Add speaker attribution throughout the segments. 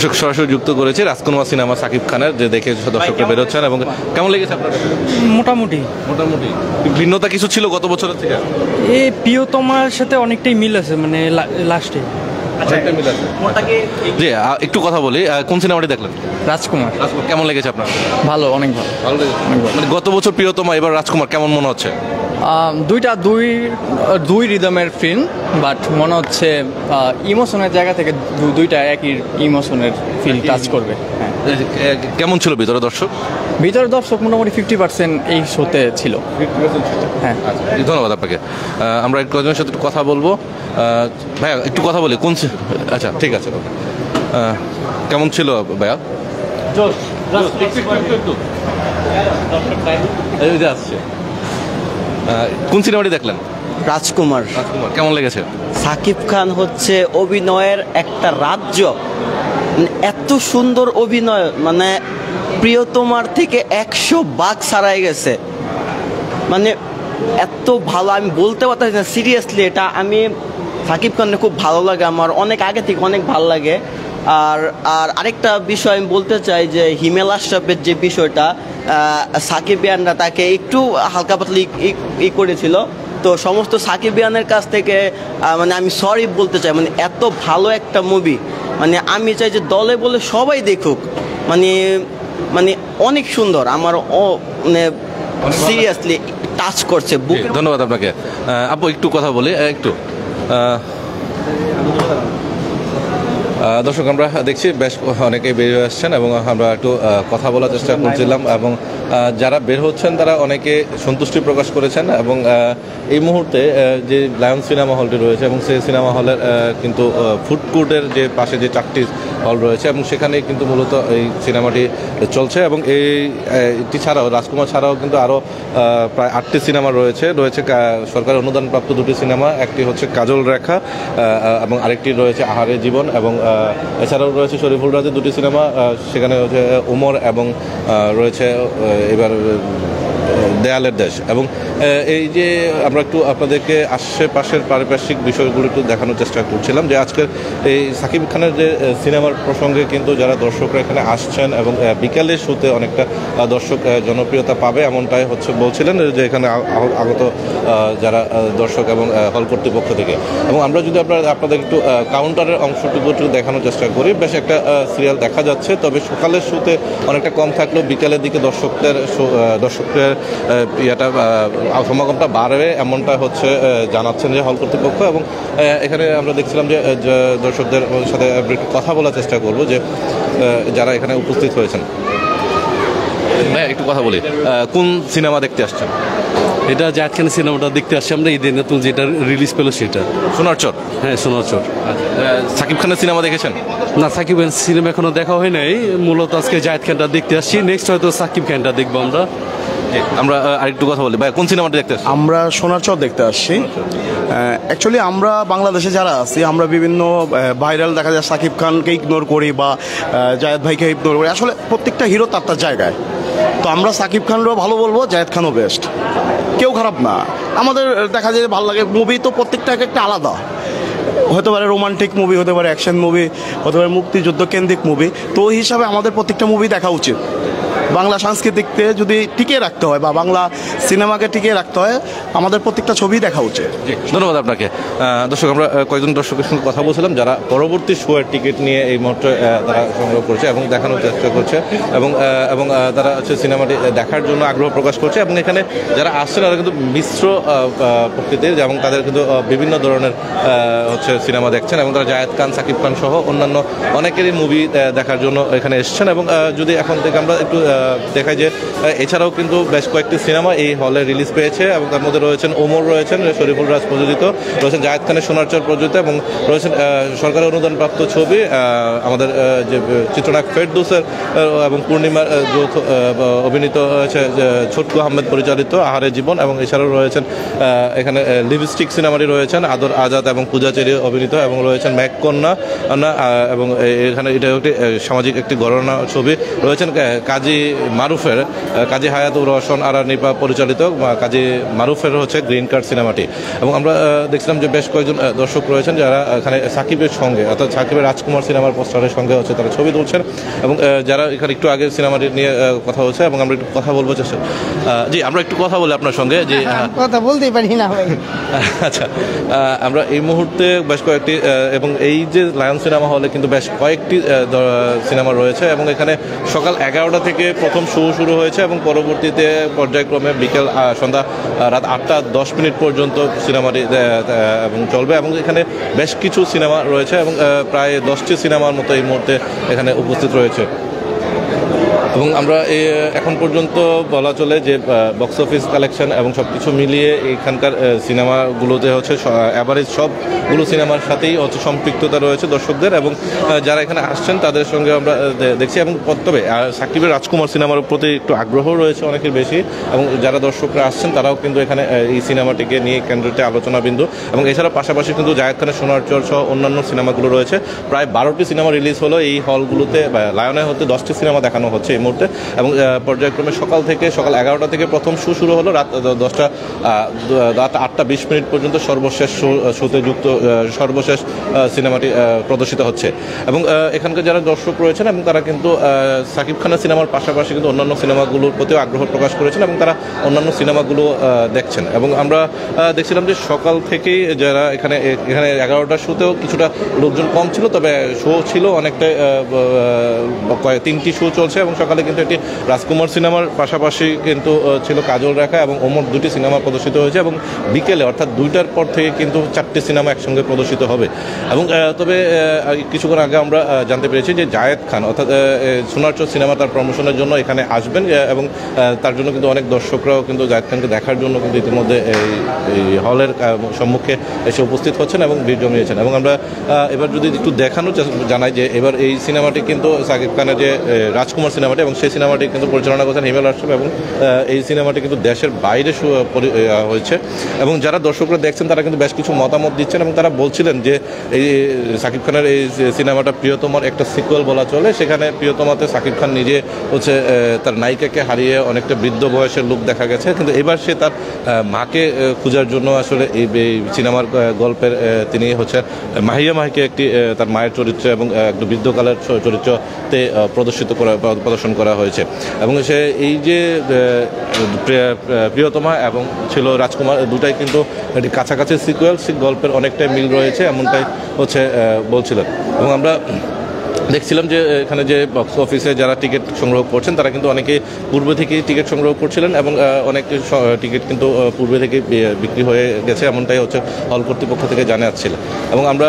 Speaker 1: দর্শক সরাসরি যুক্ত করেছি রাজকুমার সিনেমা সাকিব খানের, যে দেখে দর্শকরা বেরোচ্ছেন। এবং কেমন লেগেছে আপনার?
Speaker 2: মোটামুটি
Speaker 1: মোটামুটি ভিন্নতা কিছু ছিল গত বছরের থেকে?
Speaker 2: এই প্রিয়তমার সাথে অনেকটাই মিল আছে, মানে লাস্টে
Speaker 1: জি। একটু কথা বলি, কোন সিনেমাটি দেখলেন?
Speaker 2: রাজকুমার।
Speaker 1: কেমন লেগেছে আপনার?
Speaker 2: ভালো, অনেক ভালো।
Speaker 1: ভালো লেগেছে। মানে গত বছর প্রিয়তমা, এবার রাজকুমার, কেমন মনে হচ্ছে?
Speaker 2: দুই রিদমের ফিল্ম, বাট মনে হচ্ছে ইমোশনের জায়গা থেকে দুইটা একই ইমোশনের ফিল টাচ করবে। হ্যাঁ।
Speaker 1: কেমন ছিল ভিতরে দর্শক?
Speaker 2: ভিতরে দর্শক মোটামুটি 50% এই শোতে ছিল। হ্যাঁ,
Speaker 1: ধন্যবাদ আপনাকে। আমরা কয়েকজনের সাথে একটু কথা বলবো। ভাইয়া একটু কথা বলি, কোন আচ্ছা ঠিক আছে। কেমন ছিল ভাইয়া? আসছে। কোন সিনেমাটি দেখলেন?
Speaker 3: রাজকুমার।
Speaker 1: কেমন লেগেছে?
Speaker 3: সাকিব খান হচ্ছে অভিনয়ের একটা রাজ্য, এত সুন্দর অভিনয়, মানে প্রিয়তমার থেকে 100 ভাগ ছাড়াই গেছে, মানে এত ভালো আমি বলতে পারতেছি না। সিরিয়াসলি এটা আমি সাকিব খানকে খুব ভালো লাগে, আমার অনেক আগে থেকে অনেক ভালো লাগে। আর আরেকটা বিষয় আমি বলতে চাই যে হিমেল আশরাফের যে বিষয়টা, সাকিবিয়ানরা তাকে একটু হালকা পাতলি করেছিল, তো সমস্ত সাকিবিয়ানের কাছ থেকে মানে আমি সরি বলতে চাই। মানে এত ভালো একটা মুভি, মানে আমি চাই যে দলে বলে সবাই দেখুক, মানে মানে অনেক সুন্দর। আমার মানে সিরিয়াসলি টাচ করছে।
Speaker 1: ধন্যবাদ আপনাকে। আপু একটু কথা বলি একটু। দর্শক আমরা দেখছি বেশ অনেকেই বের হয়ে আসছেন এবং আমরা একটু কথা বলার চেষ্টা করছিলাম, এবং যারা বের হচ্ছেন তারা অনেকে সন্তুষ্টি প্রকাশ করেছেন। এবং এই মুহূর্তে যে লায়ন সিনেমা হলটি রয়েছে, এবং সেই সিনেমা হলের কিন্তু ফুড কোর্টের যে পাশে যে 4টি হল রয়েছে, এবং সেখানে কিন্তু মূলত এই সিনেমাটি চলছে। এবং এটি ছাড়াও, রাজকুমার ছাড়াও কিন্তু আরও প্রায় 8টি সিনেমা রয়েছে। সরকারি অনুদানপ্রাপ্ত 2টি সিনেমা, একটি হচ্ছে কাজল রেখা এবং আরেকটি রয়েছে আহারে জীবন। এবং এছাড়াও রয়েছে শরীফুল রাজের 2টি সিনেমা, সেখানে হচ্ছে ওমর, এবং রয়েছে এবার দেয়ালের দেশ। এবং এই যে আমরা একটু আপনাদেরকে আশেপাশের পারিপার্শ্বিক বিষয়গুলো একটু দেখানোর চেষ্টা করছিলাম, যে আজকের এই সাকিব খানের যে সিনেমার প্রসঙ্গে কিন্তু যারা দর্শকরা এখানে আসছেন, এবং বিকালের শুতে অনেকটা দর্শক জনপ্রিয়তা পাবে এমনটাই হচ্ছে বলছিলেন যে এখানে আগত যারা দর্শক এবং হল কর্তৃপক্ষ থেকে। এবং আমরা যদি আপনাদের একটু কাউন্টারের অংশটুকু একটু দেখানোর চেষ্টা করি, বেশ একটা সিরিয়াল দেখা যাচ্ছে, তবে সকালের শুতে অনেকটা কম থাকলেও বিকালের দিকে দর্শকদের ইয়েটা সমাগমটা বাড়বে এমনটা হচ্ছে জানাচ্ছেন যে হল কর্তৃপক্ষ। এবং এখানে আমরা দেখছিলাম যে দর্শকদের সাথে একটু কথা বলার চেষ্টা করব, যে যারা এখানে উপস্থিত হয়েছেন। হ্যাঁ, একটু কথা বলি, কোন সিনেমা দেখতে আসছেন?
Speaker 4: এটা জায়েদ খানের সিনেমাটা দেখতে আসছি আমরা, ঈদের নতুন যেটা রিলিজ পেলো সেটা।
Speaker 1: সোনার চর? হ্যাঁ,
Speaker 4: সোনার চর।
Speaker 1: সাকিব খানের সিনেমা দেখেছেন?
Speaker 4: না, সাকিব খানের সিনেমা এখনো দেখা হয় নাই, মূলত আজকে জায়েদ খানটা দেখতে আসছি, নেক্সট হয়তো সাকিব খানটা দেখবো আমরা।
Speaker 1: আমরা আরেকটু কথা বলি, ভাই কোন সিনেমাটা দেখতে আসছি?
Speaker 5: আমরা সোনার চর দেখতে আসছি। অ্যাকচুয়ালি আমরা বাংলাদেশে যারা আছি, আমরা বিভিন্ন ভাইরাল দেখা যায় সাকিব খানকে ইগনোর করি বা জায়েদ ভাইকে ইগনোর করি, আসলে প্রত্যেকটা হিরো তার জায়গায়। তো আমরা সাকিব খানও ভালো বলবো, জায়েদ খানও বেস্ট, কেউ খারাপ না। আমাদের দেখা যায় ভালো লাগে মুভি, তো প্রত্যেকটা একটা আলাদা হতে পারে, রোমান্টিক মুভি হতে পারে, অ্যাকশন মুভি হতে পারে, মুক্তিযুদ্ধ কেন্দ্রিক মুভি। তো ওই হিসাবে আমাদের প্রত্যেকটা মুভি দেখা উচিত। বাংলা সংস্কৃতিকে যদি টিকিয়ে রাখতে হয় বা বাংলা সিনেমাকে টিকিয়ে রাখতে হয়, আমাদের প্রত্যেকটা ছবি দেখা উচিত।
Speaker 1: ধন্যবাদ আপনাকে। দর্শক আমরা কয়েকজন দর্শকের সঙ্গে কথা বলছিলাম যারা পরবর্তী শোয়ের টিকিট নিয়ে এই মুহূর্তে তারা সংগ্রহ করছে এবং দেখানোর চেষ্টা করছে, এবং তারা হচ্ছে সিনেমাটি দেখার জন্য আগ্রহ প্রকাশ করছে। এবং এখানে যারা আসছেন তারা কিন্তু মিশ্র প্রকৃতির, এবং তাদের কিন্তু বিভিন্ন ধরনের হচ্ছে সিনেমা দেখছেন, এবং তারা জায়েদ খান, সাকিব খান সহ অন্যান্য অনেকেরই মুভি দেখার জন্য এখানে এসছেন। এবং যদি এখন থেকে আমরা একটু দেখাই যে এছাড়াও কিন্তু বেশ কয়েকটি সিনেমা এই হলে রিলিজ পেয়েছে, এবং তার মধ্যে রয়েছেন ওমর, রয়েছেন শরীফুল রাজ প্রযোজিত, রয়েছেন জায়েদ খানের সোনার চর প্রযোজিত, এবং রয়েছেন সরকারি অনুদানপ্রাপ্ত ছবি আমাদের যে চিত্রনায়ক ফেরদৌসের এবং পূর্ণিমার যৌথ অভিনীত হয়েছে ছোটকু আহমেদ পরিচালিত আহারে জীবন। এবং এছাড়াও রয়েছেন এখানে লিপস্টিক সিনেমাটি রয়েছেন আদর আজাদ এবং পূজা চেরি অভিনীত, এবং রয়েছেন ম্যাককন্যা, এবং এখানে এটা একটি সামাজিক একটি ঘটনা ছবি, রয়েছেন কাজী মারুফের কাজী হায়াতুর রহমান আরা নিপা পরিচালিত কাজী মারুফের হচ্ছে গ্রিন কার্ড সিনেমাটি। এবং আমরা দেখছিলাম যে বেশ কয়েকজন দর্শক রয়েছেন যারা এখানে সাকিবের সঙ্গে অর্থাৎ সাকিবের রাজকুমার সিনেমার পোস্টারের সঙ্গে হচ্ছে তারা ছবি তুলছেন এবং যারা এখানে একটু আগে সিনেমাটি নিয়ে কথা হচ্ছে এবং আমরা একটু কথা বলবো চেষ্টা জি আমরা একটু কথা বলি আপনার সঙ্গে যে
Speaker 6: কথা বলতেই পারি না ভাই।
Speaker 1: আচ্ছা আমরা এই মুহূর্তে বেশ কয়েকটি এবং এই যে লায়ন সিনেমা হলে কিন্তু বেশ কয়েকটি সিনেমা রয়েছে এবং এখানে সকাল 11টা থেকে প্রথম শো শুরু হয়েছে এবং পরবর্তীতে পর্যায়ক্রমে বিকেল সন্ধ্যা রাত 8:10 পর্যন্ত সিনেমাটি এবং চলবে এবং এখানে বেশ কিছু সিনেমা রয়েছে এবং প্রায় 10টি সিনেমার মতো এই মুহূর্তে এখানে উপস্থিত রয়েছে। এবং আমরা এখন পর্যন্ত বলা চলে যে বক্স অফিস কালেকশন এবং সব কিছু মিলিয়ে এখানকার সিনেমাগুলোতে হচ্ছে অ্যাভারেজ সবগুলো সিনেমার সাথেই হচ্ছে সম্পৃক্ততা রয়েছে দর্শকদের এবং যারা এখানে আসছেন তাদের সঙ্গে আমরা দেখছি। এবং তবে সাকিবের রাজকুমার সিনেমার প্রতি একটু আগ্রহ রয়েছে অনেকের বেশি এবং যারা দর্শকরা আসছেন তারাও কিন্তু এখানে এই সিনেমাটিকে নিয়ে কেন্দ্রতে আলোচনা বিন্দু। এবং এছাড়া পাশাপাশি কিন্তু জায়েদ খানের সোনার চর সহ অন্যান্য সিনেমাগুলো রয়েছে। প্রায় 12টি সিনেমা রিলিজ হলো এই হলগুলোতে, লায়নে হতে 10টি সিনেমা দেখানো হচ্ছে এই মুহূর্তে এবং পর্যায়ক্রমে সকাল 11টা থেকে প্রথম শো শুরু হলো, রাত 8:20 পর্যন্ত সর্বশেষ শোতে যুক্ত সর্বশেষ সিনেমাটি প্রদর্শিত হচ্ছে। এবং এখানকার যারা দর্শক রয়েছেন এবং তারা কিন্তু সাকিব খানের সিনেমার পাশাপাশি কিন্তু অন্যান্য সিনেমাগুলোর প্রতিও আগ্রহ প্রকাশ করেছেন এবং তারা অন্যান্য সিনেমাগুলো দেখছেন। এবং আমরা দেখছিলাম যে সকাল থেকেই যারা এখানে 11টার শোতেও কিছুটা লোকজন কম ছিল, তবে শো ছিল অনেকটা 3টি শো চলছে এবং সকালে কিন্তু একটি রাজকুমার সিনেমার পাশাপাশি কিন্তু ছিল কাজল রেখা এবং ওমর, 2টি সিনেমা প্রদর্শিত হয়েছে এবং বিকেলে অর্থাৎ 2টার পর থেকে কিন্তু 4টি সিনেমা একসঙ্গে প্রদর্শিত হবে। এবং তবে কিছুক্ষণ আগে আমরা জানতে পেরেছি যে জায়েদ খান অর্থাৎ সোনার চর সিনেমা তার প্রমোশনের জন্য এখানে আসবেন এবং তার জন্য কিন্তু অনেক দর্শকরাও কিন্তু জায়েদ খানকে দেখার জন্য কিন্তু ইতিমধ্যে এই হলের সম্মুখে এসে উপস্থিত হচ্ছেন এবং ভিড় জমিয়েছেন। এবং আমরা এবার যদি একটু দেখানো জানাই যে এবার এই সিনেমাটি কিন্তু সাকিব খানের যে রাজকুমার সিনেমাটি এবং সেই সিনেমাটি কিন্তু পরিচালনা করছেন হিমেল আশরাফ এবং এই সিনেমাটি কিন্তু দেশের বাইরে হয়েছে। এবং যারা দর্শকরা দেখছেন তারা কিন্তু বেশ কিছু মতামত দিচ্ছেন এবং তারা বলছিলেন যে এই সাকিব খানের এই সিনেমাটা প্রিয়তমার একটা সিকুয়েল বলা চলে। সেখানে প্রিয়তমাতে সাকিব খান নিজে হচ্ছে তার নায়িকাকে হারিয়ে অনেকটা বৃদ্ধ বয়সের লোক দেখা গেছে, কিন্তু এবার সে তার মাকে খোঁজার জন্য আসলে এই সিনেমার গল্পের তিনি হচ্ছে মাহিয়া মাহিকে একটি তার মায়ের চরিত্র এবং একটু বৃদ্ধকালের চরিত্রতে প্রদর্শন করা হয়েছে। এবং সে এই যে প্রিয়তমা এবং ছিল রাজকুমার, দুটাই কিন্তু একটি কাছাকাছি সিকুয়েল, গল্পের অনেকটাই মিল রয়েছে এমনটাই হচ্ছে বলছিলেন। এবং আমরা দেখছিলাম যে এখানে যে বক্স অফিসে যারা টিকিট সংগ্রহ করছেন তারা কিন্তু অনেকে পূর্বে থেকেই টিকিট সংগ্রহ করছিলেন এবং অনেক টিকিট কিন্তু পূর্বে থেকে বিক্রি হয়ে গেছে এমনটাই হচ্ছে হল কর্তৃপক্ষ থেকে জানা যাচ্ছিল। এবং আমরা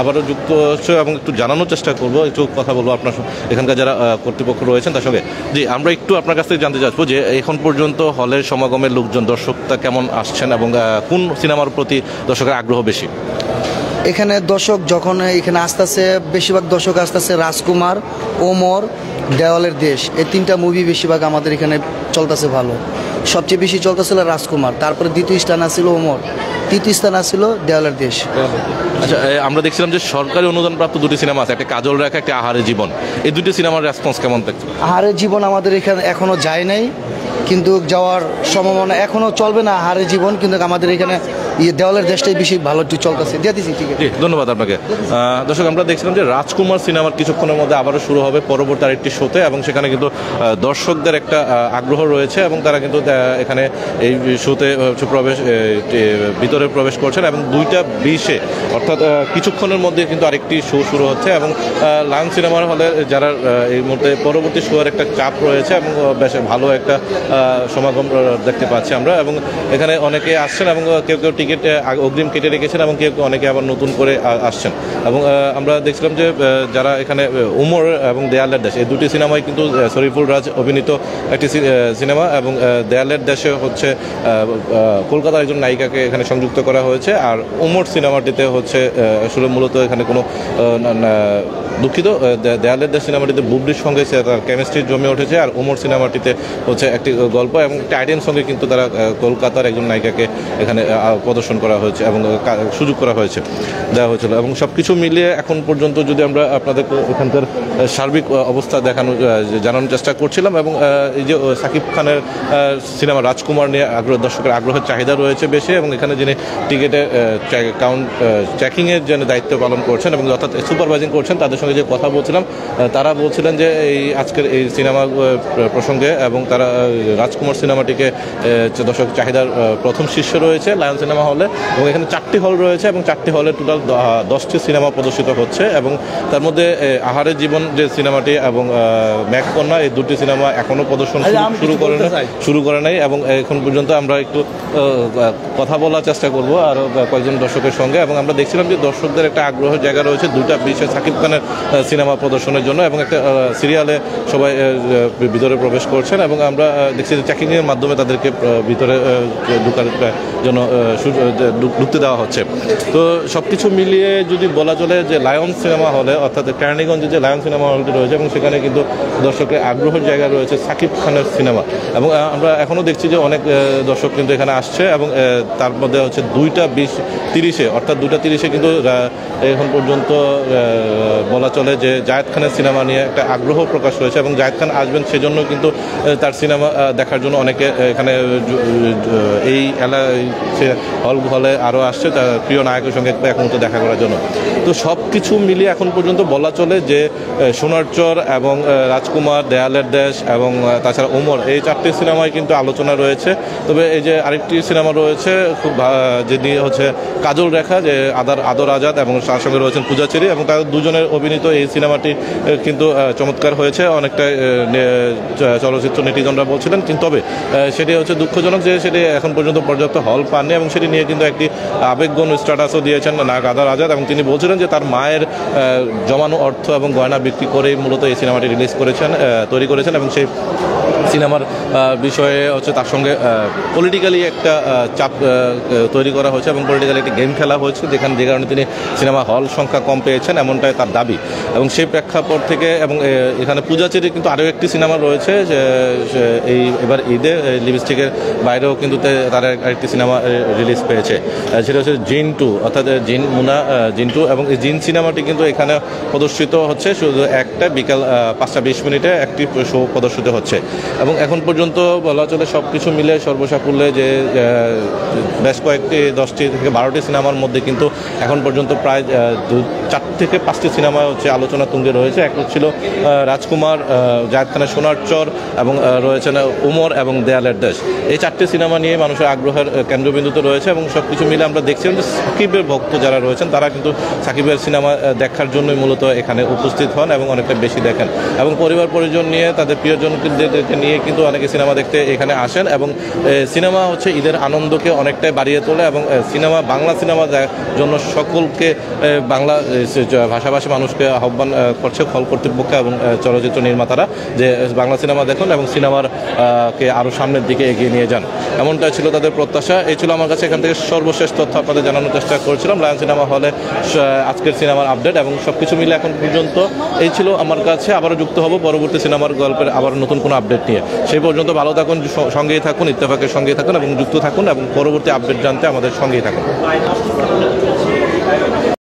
Speaker 1: আবারও যুক্ত হচ্ছে এবং একটু জানানোর চেষ্টা করব, একটু কথা বলবো আপনার এখানকার যারা কর্তৃপক্ষ রয়েছেন তার সঙ্গে। জি, আমরা একটু আপনার কাছ থেকে জানতে চাইবো যে এখন পর্যন্ত হলের সমাগমের লোকজন দর্শকটা কেমন আসছেন এবং কোন সিনেমার প্রতি দর্শকের আগ্রহ বেশি?
Speaker 6: এখানে দর্শক যখন এখানে আসতেছে, বেশিরভাগ দর্শক আসতেছে রাজকুমার, ওমর, দেওয়ালের দেশ, এই 3টা মুভি বেশিরভাগ আমাদের এখানে চলতেছে ভালো। সবচেয়ে বেশি চলতেছিল রাজকুমার, তারপরে দ্বিতীয় স্থান আসছিল ওমর, তৃতীয় স্থান আসছিল দেওয়ালের দেশ।
Speaker 1: আচ্ছা, আমরা দেখছিলাম যে সরকারি অনুদানপ্রাপ্ত 2টি সিনেমা আছে, একটা কাজল রেখা, একটা আহারে জীবন। এই 2টি সিনেমার রেসপন্স কেমন দেখছে?
Speaker 6: আহারে জীবন আমাদের এখানে এখনো যায় নাই, কিন্তু যাওয়ার সম্ভাবনা এখনো চলবে না আহারে জীবন, কিন্তু আমাদের এখানে দেওয়ালের দেশটাই বেশি ভালো চলতেছে। দিয়ে দিচ্ছি, ঠিক আছে,
Speaker 1: ধন্যবাদ আপনাকে। দর্শক, আমরা দেখছিলাম যে রাজকুমার সিনেমার কিছুক্ষণের মধ্যে আবারও শুরু হবে পরবর্তী আরেকটি শোতে এবং সেখানে কিন্তু দর্শকদের একটা আগ্রহ রয়েছে এবং তারা কিন্তু এখানে এই শোতে ভিতরে প্রবেশ করছেন এবং 2:20 অর্থাৎ কিছুক্ষণের মধ্যে কিন্তু আরেকটি শো শুরু হচ্ছে। এবং লায়ন সিনেমার হলে যারা এই মুহূর্তে পরবর্তী শোয়ের একটা চাপ রয়েছে এবং বেশ ভালো একটা সমাগম দেখতে পাচ্ছি আমরা। এবং এখানে অনেকে আসছেন এবং কেউ কেউ টিকিট অগ্রিম কেটে রেখেছেন এবং কেউ অনেকে আবার নতুন করে আসছেন। এবং আমরা দেখছিলাম যে যারা এখানে ওমর এবং দেয়ালের দেশ, এই 2টি সিনেমাই কিন্তু শরীফুল রাজ অভিনীত একটি সিনেমা এবং দেয়ালের দেশে হচ্ছে কলকাতার একজন নায়িকাকে এখানে সংযুক্ত করা হয়েছে। আর ওমর সিনেমাটিতে হচ্ছে আসলে মূলত এখানে কোনো দুঃখিত, দেয়ালের দেশ সিনেমাটিতে বুবলির সঙ্গে তার কেমিস্ট্রি জমে উঠেছে, আর ওমর সিনেমাটিতে হচ্ছে একটি গল্প এবং একটি আইডিয়ার সঙ্গে কিন্তু তারা কলকাতার একজন নায়িকাকে এখানে প্রদর্শন করা হয়েছে এবং সুযোগ করা হয়েছে, দেওয়া হয়েছিল। এবং সব কিছু মিলিয়ে এখন পর্যন্ত যদি আমরা আপনাদেরকে এখানকার সার্বিক অবস্থা জানানোর চেষ্টা করছিলাম, এবং এই যে সাকিব খানের সিনেমা রাজকুমার নিয়ে দর্শকের আগ্রহের চাহিদা রয়েছে বেশি, এবং এখানে যিনি টিকিটে চেকিংয়ের জন্য দায়িত্ব পালন করছেন এবং অর্থাৎ সুপারভাইজিং করছেন, তাদের সঙ্গে যে কথা বলছিলাম তারা বলছিলেন যে এই আজকের এই সিনেমা প্রসঙ্গে, এবং তারা রাজকুমার সিনেমাটিকে দর্শক চাহিদার প্রথম শীর্ষে রয়েছে লায়ন সিনেমা হলে, এবং এখানে 4টি হল রয়েছে এবং 4টি হলে টোটাল 10টি সিনেমা প্রদর্শিত হচ্ছে। এবং তার মধ্যে আহারের জীবন যে সিনেমাটি এবং মেঘকন্যা, এই দুটি সিনেমা এখনও প্রদর্শন শুরু করে নাই, এবং এখন পর্যন্ত আমরা একটু কথা বলার চেষ্টা করব আর কয়েকজন দর্শকের সঙ্গে। এবং আমরা দেখছিলাম যে দর্শকদের একটা আগ্রহের জায়গা রয়েছে দুইটা বিষয় সাকিব খানের সিনেমা প্রদর্শনের জন্য, এবং একটা সিরিয়ালে সবাই ভিতরে প্রবেশ করছেন, এবং আমরা দেখছি যে চেকিংয়ের মাধ্যমে তাদেরকে ভিতরে ঢোকার জন্য ঢুকতে দেওয়া হচ্ছে। তো সব কিছু মিলিয়ে যদি বলা চলে যে লায়ন সিনেমা হলে, অর্থাৎ কেরানীগঞ্জে যে লায়ন সিনেমা হলটি রয়েছে, এবং সেখানে কিন্তু দর্শকের আগ্রহের জায়গা রয়েছে সাকিব খানের সিনেমা। এবং আমরা এখনও দেখছি যে অনেক দর্শক কিন্তু এখানে আসছে, এবং তার মধ্যে হচ্ছে 2:30 অর্থাৎ 2:30 কিন্তু এখন পর্যন্ত বলা চলে যে জায়েদ খানের সিনেমা নিয়ে একটা আগ্রহ প্রকাশ হয়েছে, এবং জায়েদ খান আসবেন সেজন্য কিন্তু তার সিনেমা দেখার জন্য অনেকে এখানে এই হলে আরও আসছে তার প্রিয় নায়কের সঙ্গে এখন তো দেখা করার জন্য। তো সব কিছু মিলিয়ে এখন পর্যন্ত বলা চলে যে সোনার চর এবং রাজকুমার, দেয়ালের দেশ এবং তাছাড়া ওমর, এই 4টি সিনেমায় কিন্তু আলোচনা রয়েছে। তবে এই যে আরেকটি সিনেমা রয়েছে খুব যিনি হচ্ছে কাজল রেখা, যে আদর আজাদ, এবং তার সঙ্গে রয়েছেন পূজা চেরি, এবং তাদের দুজনের অভিনীত এই সিনেমাটি কিন্তু চমৎকার হয়েছে, অনেকটা চলচ্চিত্র নেটিজনরা বলছিলেন। কিন্তু তবে সেটি হচ্ছে দুঃখজনক যে সেটি এখন পর্যন্ত পর্যাপ্ত হল পাননি, এবং সেটি নিয়ে কিন্তু একটি আবেগঘন স্ট্যাটাসও দিয়েছেন নায়ক আদর আজাদ, এবং তিনি বলছিলেন যে তার মায়ের জমানো অর্থ এবং গয়না বিক্রি করেই মূলত এই সিনেমাটি তৈরি করেছেন, এবং সেই সিনেমার বিষয়ে হচ্ছে তার সঙ্গে পলিটিক্যালি একটা চাপ তৈরি করা হয়েছে, এবং পলিটিক্যালি একটি গেম খেলা হয়েছে, যে কারণে তিনি সিনেমা হল সংখ্যা কম পেয়েছেন এমনটাই তার দাবি। এবং সেই প্রেক্ষাপট থেকে, এবং এখানে পূজা চেরির কিন্তু আরও একটি সিনেমা রয়েছে এবার ঈদে লিপস্টিকের বাইরেও কিন্তু তারা একটি সিনেমা রিলিজ পেয়েছে, সেটা হচ্ছে জিন 2, অর্থাৎ জিন 2, এবং এই জিন সিনেমাটি কিন্তু এখানে প্রদর্শিত হচ্ছে শুধু একটা বিকাল 5:20 একটি শো প্রদর্শিত হচ্ছে। এবং এখন পর্যন্ত বলা চলে সব কিছু মিলে সর্বসাকুল্যে যে বেশ কয়েকটি 10টি থেকে 12টি সিনেমার মধ্যে কিন্তু এখন পর্যন্ত প্রায় 4 থেকে 5টি সিনেমা হচ্ছে আলোচনা তুঙ্গে রয়েছে। এক ছিল রাজকুমার, জায়েদ খানের সোনার চর, এবং রয়েছেন ওমর এবং দেয়ালের দেশ। এই 4টি সিনেমা নিয়ে মানুষের আগ্রহের কেন্দ্রবিন্দুতে রয়েছে, এবং সব কিছু মিলে আমরা দেখছিলাম যে সাকিবের ভক্ত যারা রয়েছেন তারা কিন্তু সাকিবের সিনেমা দেখার জন্যই মূলত এখানে উপস্থিত হন এবং অনেকটা বেশি দেখেন, এবং পরিবার পরিজন নিয়ে তাদের প্রিয়জনদেরকে নিয়ে কিন্তু অনেকে সিনেমা দেখতে এখানে আসেন, এবং সিনেমা হচ্ছে ঈদের আনন্দকে অনেকটাই বাড়িয়ে তোলে, এবং বাংলা সিনেমা জন্য সকলকে বাংলা ভাষাভাষী মানুষকে আহ্বান করছে হল কর্তৃপক্ষ এবং চলচ্চিত্র নির্মাতারা যে বাংলা সিনেমা দেখুন এবং সিনেমার কে আরও সামনের দিকে এগিয়ে নিয়ে যান, এমনটাই ছিল তাদের প্রত্যাশা। এই ছিল আমার কাছে এখান থেকে সর্বশেষ তথ্য আপনাদের জানানোর চেষ্টা করছিলাম লায়ন সিনেমা হলে আজকের সিনেমার আপডেট, এবং সব কিছু মিলে এখন পর্যন্ত এই ছিল আমার কাছে। আবারও যুক্ত হব পরবর্তী সিনেমার গল্পের আবার নতুন কোনো আপডেট নিয়ে। সেই পর্যন্ত ভালো থাকুন, সঙ্গেই থাকুন, ইত্তেফাকের সঙ্গেই থাকুন এবং যুক্ত থাকুন, এবং পরবর্তী আপডেট জানতে আমাদের সঙ্গেই থাকুন।